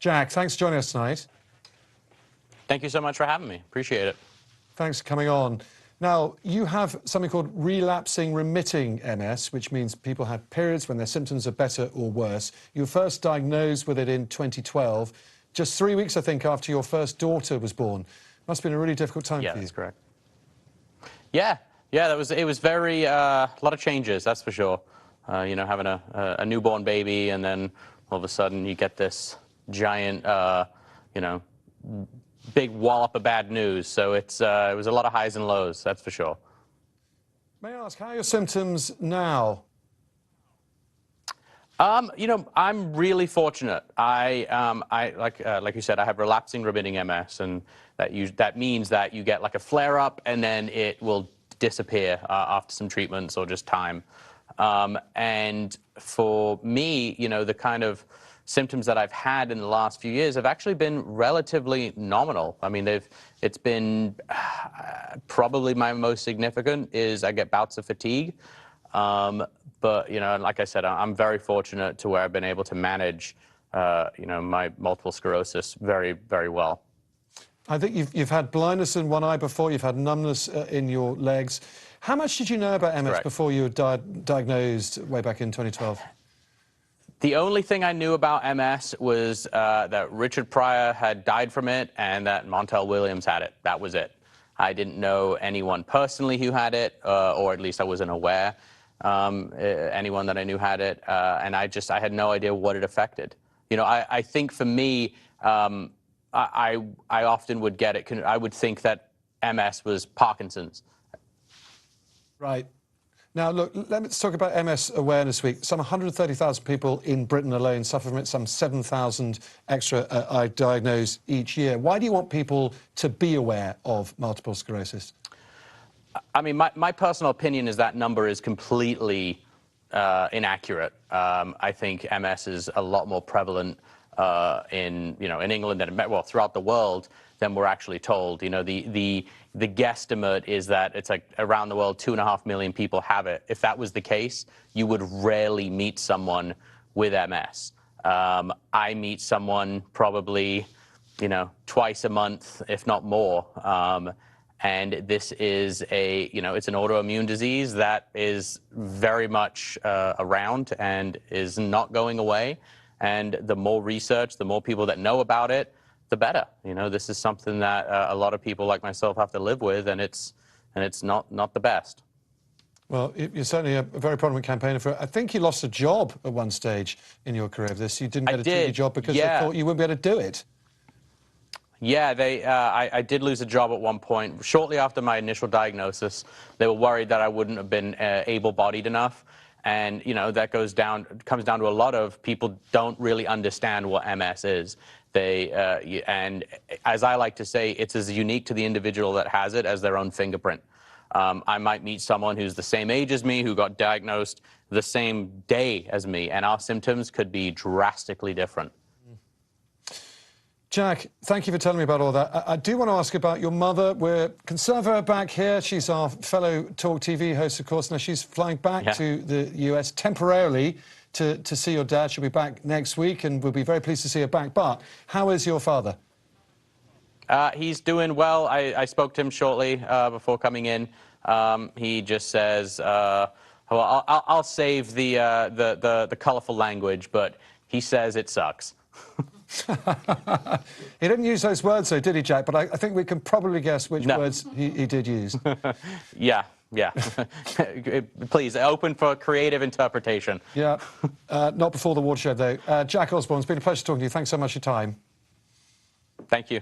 Jack, thanks for joining us tonight. Thank you so much for having me. Appreciate it. Thanks for coming on. Now, you have something called relapsing remitting MS, which means people have periods when their symptoms are better or worse. You were first diagnosed with it in 2012, just 3 weeks, I think, after your first daughter was born. Must have been a really difficult time for you. Yeah, that's correct. Yeah, it was very, a lot of changes, that's for sure. You know, having a newborn baby, and then all of a sudden you get this giant, you know, big wallop of bad news. So it was a lot of highs and lows, that's for sure. May I ask, how are your symptoms now? You know, I'm really fortunate. Like you said, I have relapsing remitting MS, and that means that you get like a flare up, and then it will disappear after some treatments or just time. And for me, you know, the kind of symptoms that I've had in the last few years have actually been relatively nominal. I mean, it's been probably my most significant is I get bouts of fatigue. But, you know, like I said, I'm very fortunate to where I've been able to manage, you know, my multiple sclerosis very, very well. I think you've had blindness in one eye before, you've had numbness in your legs. How much did you know about MS Correct. before you were diagnosed way back in 2012? The only thing I knew about MS was that Richard Pryor had died from it and that Montel Williams had it. That was it. I didn't know anyone personally who had it, or at least I wasn't aware anyone that I knew had it, and I had no idea what it affected. You know, I think for me, I often would get it. I would think that MS was Parkinson's. Right. Now, look, let's talk about MS Awareness Week. Some 130,000 people in Britain alone suffer from it, some 7,000 extra are diagnosed each year. Why do you want people to be aware of multiple sclerosis? I mean, my personal opinion is that number is completely inaccurate. I think MS is a lot more prevalent in England and, well, throughout the world than we're actually told. You know, the guesstimate is that it's like around the world 2.5 million people have it. If that was the case, you would rarely meet someone with MS. I meet someone probably, you know, twice a month, if not more. And this is it's an autoimmune disease that is very much around and is not going away. And the more research, the more people that know about it, the better. You know, this is something that a lot of people like myself have to live with, and it's not the best. Well, you're certainly a very prominent campaigner for it. I think you lost a job at one stage in your career of this. You didn't get a TV job because they thought you wouldn't be able to do it. Yeah, I did lose a job at one point. Shortly after my initial diagnosis, they were worried that I wouldn't have been able-bodied enough. And, you know, that comes down to a lot of people don't really understand what MS is. And as I like to say, it's as unique to the individual that has it as their own fingerprint. I might meet someone who's the same age as me, who got diagnosed the same day as me, and our symptoms could be drastically different. Jack, thank you for telling me about all that. I do want to ask about your mother. We're concerned for her back here. She's our fellow talkTV host, of course. Now, she's flying back to the US temporarily to see your dad. She'll be back next week, and we'll be very pleased to see her back. But how is your father? He's doing well. I spoke to him shortly before coming in. He just says, well, I'll save the colorful language, but he says it sucks. He didn't use those words, though, did he, Jack? But I think we can probably guess which words he did use. Yeah. Please, open for creative interpretation. Yeah. Not before the watershed, though. Jack Osbourne, it's been a pleasure talking to you. Thanks so much for your time. Thank you.